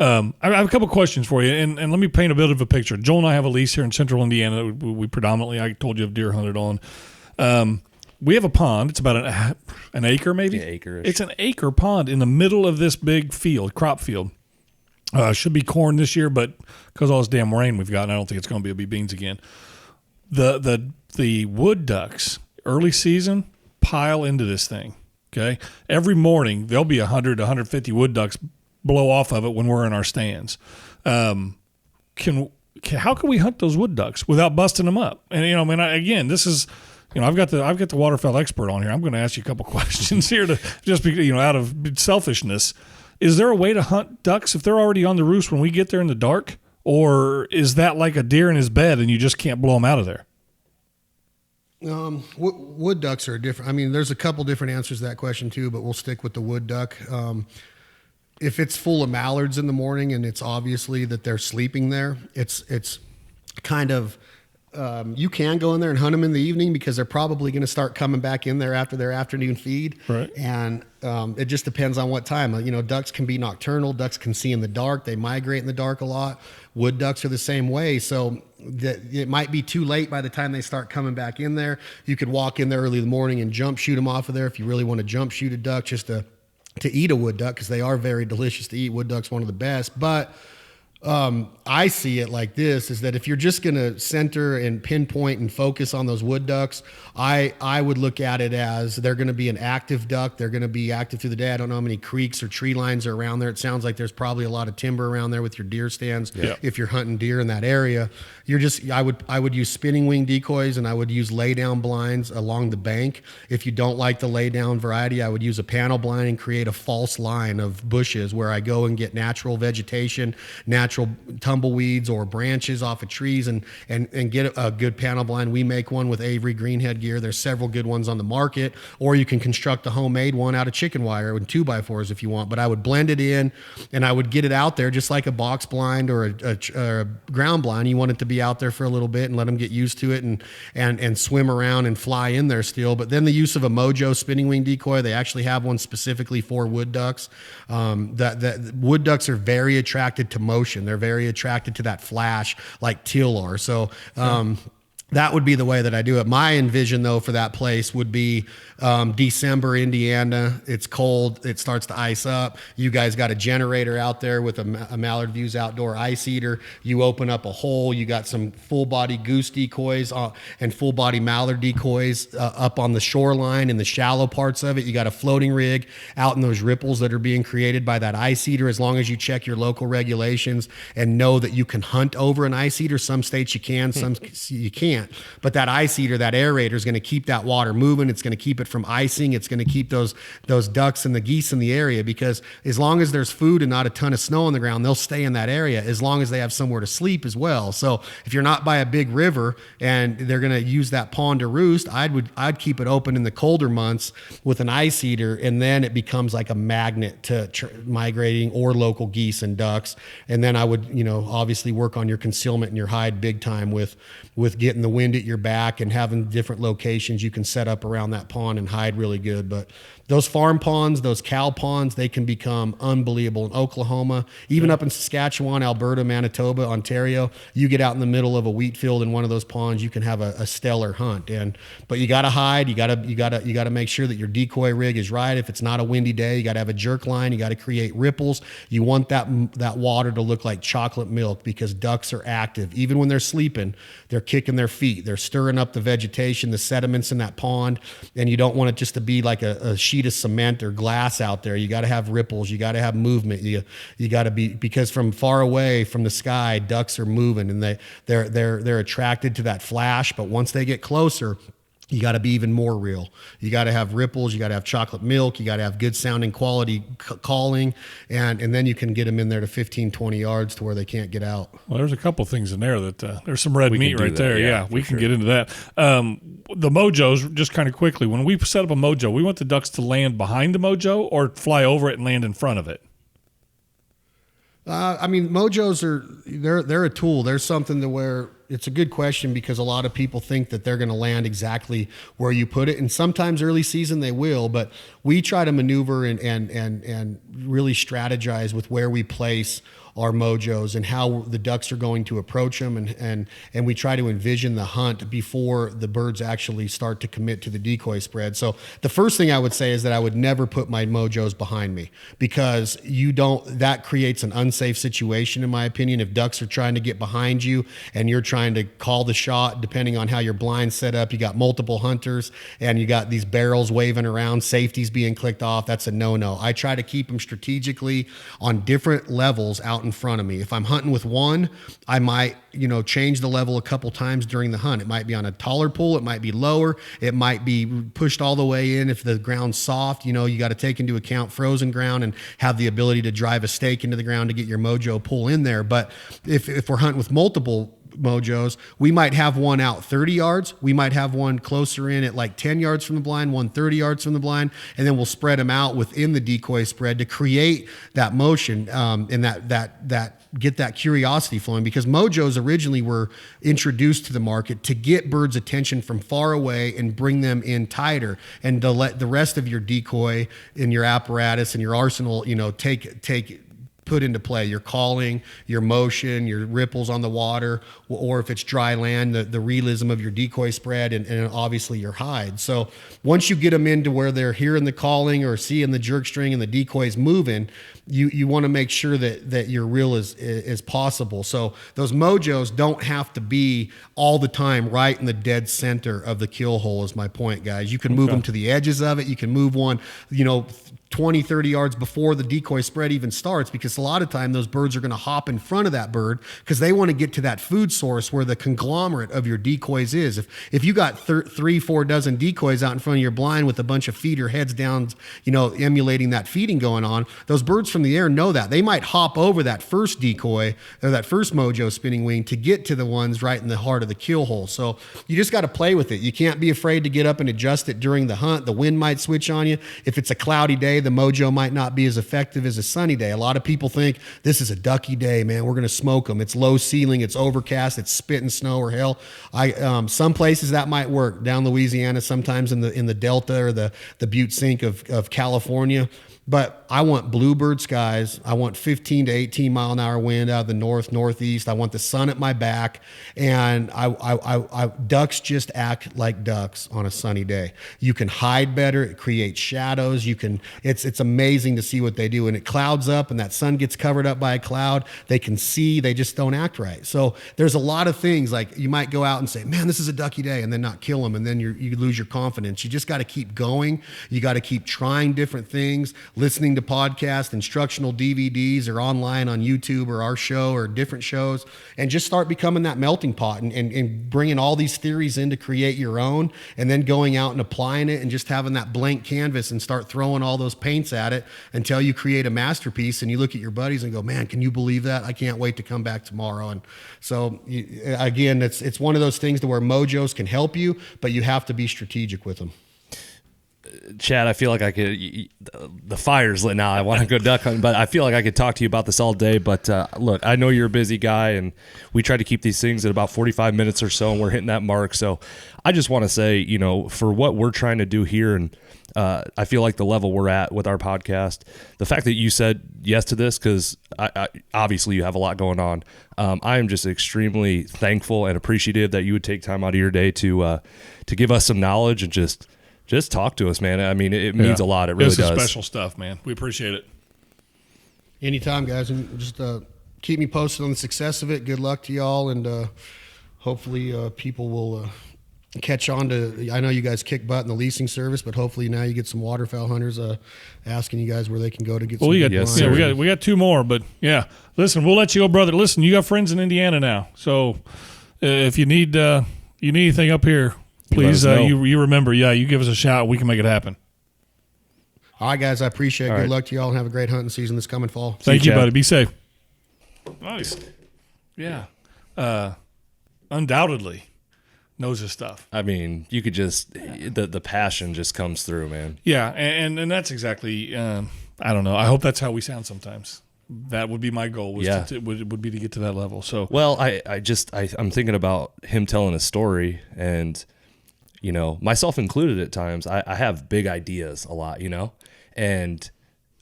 I have a couple questions for you, and let me paint a bit of a picture. Joel and I have a lease here in central Indiana. We predominantly, I told you, have deer hunted on. We have a pond. It's about an acre, maybe? Yeah, acre-ish. It's an acre pond in the middle of this big field, crop field. Should be corn this year, but because all this damn rain we've gotten, I don't think it's going to be beans again. The wood ducks, early season, pile into this thing, okay? Every morning, there'll be 100 to 150 wood ducks blow off of it when we're in our stands. How can we hunt those wood ducks without busting them up? And, again, this is... I've got the waterfowl expert on here. I'm going to ask you a couple questions here to just be, out of selfishness. Is there a way to hunt ducks if they're already on the roost when we get there in the dark? Or is that like a deer in his bed and you just can't blow them out of there? Wood ducks are different. I mean, there's a couple different answers to that question too, but we'll stick with the wood duck. If it's full of mallards in the morning and it's obviously that they're sleeping there, it's kind of You can go in there and hunt them in the evening because they're probably going to start coming back in there after their afternoon feed. Right. And it just depends on what time. Ducks can be nocturnal. Ducks can see in the dark. They migrate in the dark a lot. Wood ducks are the same way. So it might be too late by the time they start coming back in there. You could walk in there early in the morning and jump shoot them off of there if you really want to jump shoot a duck just to eat a wood duck, because they are very delicious to eat. Wood duck's one of the best. But I see it like this, is that if you're just going to center and pinpoint and focus on those wood ducks, I would look at it as they're going to be an active duck. They're going to be active through the day. I don't know how many creeks or tree lines are around there. It sounds like there's probably a lot of timber around there with your deer stands. Yeah. If you're hunting deer in that area, I would use spinning wing decoys, and I would use lay down blinds along the bank. If you don't like the lay down variety, I would use a panel blind and create a false line of bushes where I go and get natural vegetation, natural tumbleweeds or branches off of trees, and get a good panel blind. We make one with Avery Greenhead gear. There's several good ones on the market, or you can construct a homemade one out of chicken wire and 2x4s if you want. But I would blend it in, and I would get it out there just like a box blind or a ground blind. You want it to be out there for a little bit and let them get used to it and swim around and fly in there still. But then the use of a Mojo spinning wing decoy, they actually have one specifically for wood ducks. That wood ducks are very attracted to motion. They're very attracted to that flash like teal are. So that would be the way that I do it. My envision, though, for that place would be December, Indiana. It's cold. It starts to ice up. You guys got a generator out there with a Mallard Views outdoor ice eater. You open up a hole. You got some full-body goose decoys and full-body mallard decoys up on the shoreline in the shallow parts of it. You got a floating rig out in those ripples that are being created by that ice eater. As long as you check your local regulations and know that you can hunt over an ice eater. Some states you can, some you can't. But that ice eater, that aerator, is going to keep that water moving. It's going to keep it from icing. It's going to keep those ducks and the geese in the area, because as long as there's food and not a ton of snow on the ground, they'll stay in that area as long as they have somewhere to sleep as well. So if you're not by a big river and they're going to use that pond to roost, I'd keep it open in the colder months with an ice eater, and then it becomes like a magnet to migrating or local geese and ducks. And then I would, obviously work on your concealment and your hide big time with getting the wind at your back and having different locations you can set up around that pond and hide really good. But those farm ponds, those cow ponds, they can become unbelievable in Oklahoma, even up in Saskatchewan, Alberta, Manitoba, Ontario. You get out in the middle of a wheat field in one of those ponds, you can have a stellar hunt. But you got to hide. You got to make sure that your decoy rig is right. If it's not a windy day, you got to have a jerk line. You got to create ripples. You want that water to look like chocolate milk, because ducks are active. Even when they're sleeping, they're kicking their feet. They're stirring up the vegetation, the sediments in that pond, and you don't want it just to be like a sheet of cement or glass out there. You got to have ripples. You got to have movement. You got to be, because from far away from the sky, ducks are moving, and they're attracted to that flash. But once they get closer, you got to be even more real. You got to have ripples. You got to have chocolate milk. You got to have good sounding quality calling. And then you can get them in there to 15, 20 yards to where they can't get out. Well, there's a couple things in there that there's some red meat right there. Yeah, we can get into that. The Mojos, just kind of quickly, when we set up a Mojo, we want the ducks to land behind the Mojo or fly over it and land in front of it? Mojos they're a tool. There's something to where it's a good question, because a lot of people think that they're going to land exactly where you put it. And sometimes early season they will, but we try to maneuver and really strategize with where we place our Mojos and how the ducks are going to approach them. And we try to envision the hunt before the birds actually start to commit to the decoy spread. So the first thing I would say is that I would never put my Mojos behind me, because that creates an unsafe situation, in my opinion. If ducks are trying to get behind you and you're trying to call the shot, depending on how your blind's set up, you got multiple hunters and you got these barrels waving around, safeties being clicked off, that's a no-no. I try to keep them strategically on different levels out in front of me. If I'm hunting with one, I might, change the level a couple times during the hunt. It might be on a taller pool. It might be lower. It might be pushed all the way in if the ground's soft. You got to take into account frozen ground and have the ability to drive a stake into the ground to get your Mojo pull in there. But if we're hunting with multiple mojos. We might have one out 30 yards. We might have one closer in at like 10 yards from the blind, one 30 yards from the blind, and then we'll spread them out within the decoy spread to create that motion and that get that curiosity flowing, because mojos originally were introduced to the market to get birds' attention from far away and bring them in tighter, and to let the rest of your decoy and your apparatus and your arsenal, put into play your calling, your motion, your ripples on the water, or if it's dry land, the realism of your decoy spread, and obviously your hide. So once you get them into where they're hearing the calling or seeing the jerk string and the decoys moving, you want to make sure that your reel is possible. So those mojos don't have to be all the time right in the dead center of the kill hole, is my point, guys. You can move them to the edges of it. You can move one, 20, 30 yards before the decoy spread even starts, because a lot of time those birds are going to hop in front of that bird because they want to get to that food source where the conglomerate of your decoys is. If you got 3-4 dozen decoys out in front of your blind with a bunch of feeder heads down, emulating that feeding going on, those birds from the air know that. They might hop over that first decoy or that first mojo spinning wing to get to the ones right in the heart of the kill hole. So you just got to play with it. You can't be afraid to get up and adjust it during the hunt. The wind might switch on you. If it's a cloudy day, the mojo might not be as effective as a sunny day. A lot of people think this is a ducky day, man, we're going to smoke them. It's low ceiling, it's overcast, it's spitting snow or hell. Some places that might work. Down Louisiana, sometimes in the Delta or the Butte Sink of California. But I want bluebird skies. I want 15 to 18 mile an hour wind out of the northeast. I want the sun at my back. And ducks just act like ducks on a sunny day. You can hide better. It creates shadows. It's amazing to see what they do. And it clouds up and that sun gets covered up by a cloud. They can see, they just don't act right. So there's a lot of things, like you might go out and say, man, this is a ducky day, and then not kill them. And then you lose your confidence. You just got to keep going. You got to keep trying different things, listening to podcasts, instructional DVDs, or online on YouTube or our show or different shows, and just start becoming that melting pot and bringing all these theories in to create your own, and then going out and applying it and just having that blank canvas and start throwing all those paints at it until you create a masterpiece. And you look at your buddies and go, man, can you believe that? I can't wait to come back tomorrow. And so again, it's one of those things to where mojos can help you, but you have to be strategic with them. Chad, I feel like I could. The fire's lit now. I want to go duck hunting, but I feel like I could talk to you about this all day. But look, I know you're a busy guy, and we try to keep these things at about 45 minutes or so, and we're hitting that mark. So I just want to say, for what we're trying to do here, and I feel like the level we're at with our podcast, the fact that you said yes to this, because I obviously you have a lot going on. I am just extremely thankful and appreciative that you would take time out of your day to give us some knowledge and just talk to us, man. I mean, it means a lot. It really does. It's special stuff, man. We appreciate it. Anytime, guys. And just keep me posted on the success of it. Good luck to y'all. And hopefully people will catch on to, I know you guys kick butt in the leasing service, but hopefully now you get some waterfowl hunters asking you guys where they can go to get some we got two more, but yeah. Listen, we'll let you go, brother. Listen, you got friends in Indiana now. So if you need anything up here, please, you remember, you give us a shout. We can make it happen. All right, guys, I appreciate it. Good luck to y'all, and have a great hunting season this coming fall. Thank you, buddy. Be safe. Nice. Yeah. Undoubtedly knows his stuff. I mean, you could just, the passion just comes through, man. Yeah, and that's exactly, I don't know. I hope that's how we sound sometimes. That would be my goal, would be to get to that level. So, well, I'm thinking about him telling a story, and myself included at times, I have big ideas a lot, and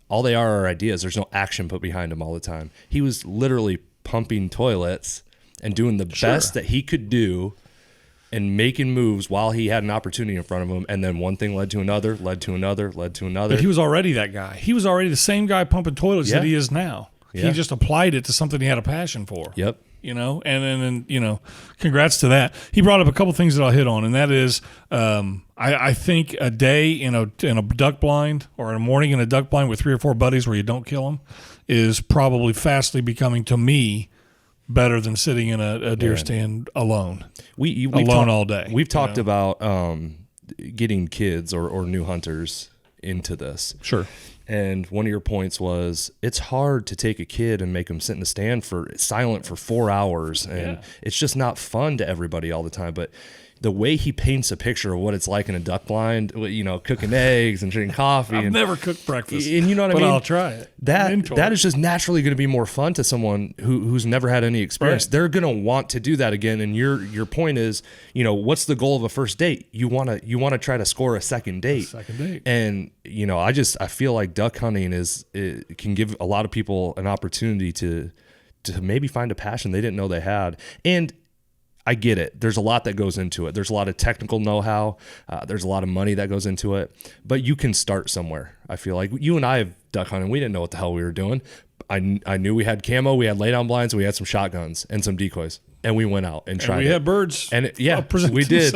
all they are ideas. There's no action put behind them all the time. He was literally pumping toilets and doing the best that he could do and making moves while he had an opportunity in front of him. And then one thing led to another, led to another, led to another. But he was already that guy. He was already the same guy pumping toilets that he is now. Yeah. He just applied it to something he had a passion for. Yep. And then congrats to that. He brought up a couple things that I'll hit on, and that is, I think a day in a duck blind, or a morning in a duck blind with 3 or 4 buddies where you don't kill them, is probably fastly becoming, to me, better than sitting in a deer stand alone. Alone all day. We've talked about getting kids or new hunters into this. Sure. And one of your points was it's hard to take a kid and make them sit in the stand for silent for 4 hours. And it's just not fun to everybody all the time. But the way he paints a picture of what it's like in a duck blind, you know, cooking eggs and drinking coffee. I've never cooked breakfast. And you know what I mean? But I'll try it. That is just naturally going to be more fun to someone who's never had any experience. Right. They're going to want to do that again. And your point is, you know, what's the goal of a first date? You want to try to score a second date. And you know, I feel like duck hunting it can give a lot of people an opportunity to maybe find a passion they didn't know they had. And I get it. There's a lot that goes into it. There's a lot of technical know-how. There's a lot of money that goes into it. But you can start somewhere. I feel like you and I have duck hunting. We didn't know what the hell we were doing. I knew we had camo. We had lay-down blinds. We had some shotguns and some decoys. And we went out and tried. We had birds. And we did.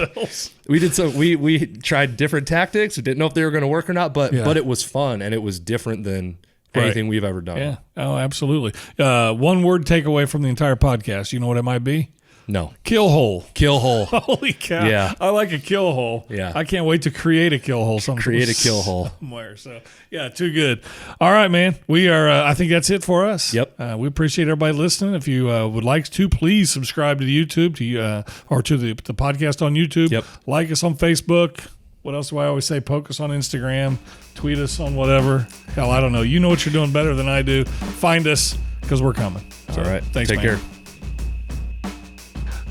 We did some. We tried different tactics. We didn't know if they were going to work or not. But it was fun and it was different than anything we've ever done. Yeah. Oh, absolutely. One word takeaway from the entire podcast. You know what it might be? No. Kill hole. Kill hole. Holy cow. Yeah. I like a kill hole. Yeah. I can't wait to create a kill hole somewhere. Somewhere. So, yeah, too good. All right, man. We are, I think that's it for us. Yep. We appreciate everybody listening. If you would like to, please subscribe to the YouTube or to the podcast on YouTube. Yep. Like us on Facebook. What else do I always say? Poke us on Instagram. Tweet us on whatever. Hell, I don't know. You know what you're doing better than I do. Find us because we're coming. All right. Thanks, Take man. care.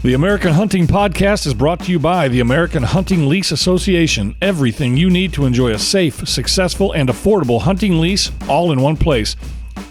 The American Hunting Podcast is brought to you by the American Hunting Lease Association. Everything you need to enjoy a safe, successful, and affordable hunting lease all in one place.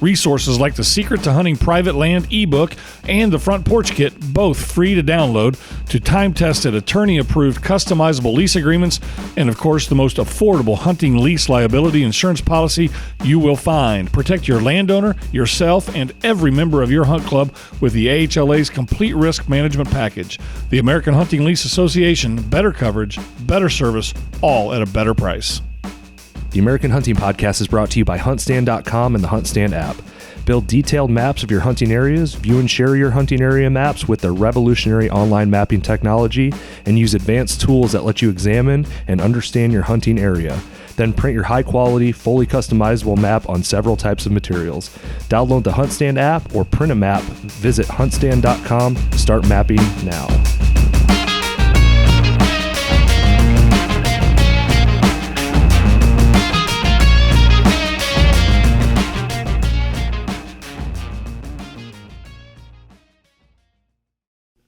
Resources like the Secret to Hunting Private Land ebook and the Front Porch Kit, both free to download, to time-tested, attorney-approved, customizable lease agreements, and of course the most affordable hunting lease liability insurance policy you will find. Protect your landowner, yourself, and every member of your hunt club with the AHLA's complete risk management package. The American Hunting Lease Association, better coverage, better service, all at a better price. The American Hunting Podcast is brought to you by HuntStand.com and the HuntStand app. Build detailed maps of your hunting areas, view and share your hunting area maps with their revolutionary online mapping technology, and use advanced tools that let you examine and understand your hunting area. Then print your high-quality, fully customizable map on several types of materials. Download the HuntStand app or print a map. Visit HuntStand.com. Start mapping now.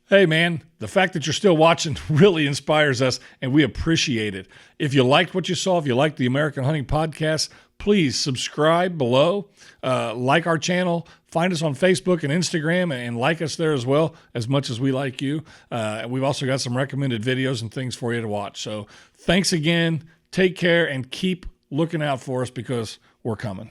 Hey, man, the fact that you're still watching really inspires us, and we appreciate it. If you liked what you saw, if you liked the American Hunting Podcast, please subscribe below, like our channel, find us on Facebook and Instagram, and like us there as well, as much as we like you. We've also got some recommended videos and things for you to watch. So thanks again, take care, and keep looking out for us because we're coming.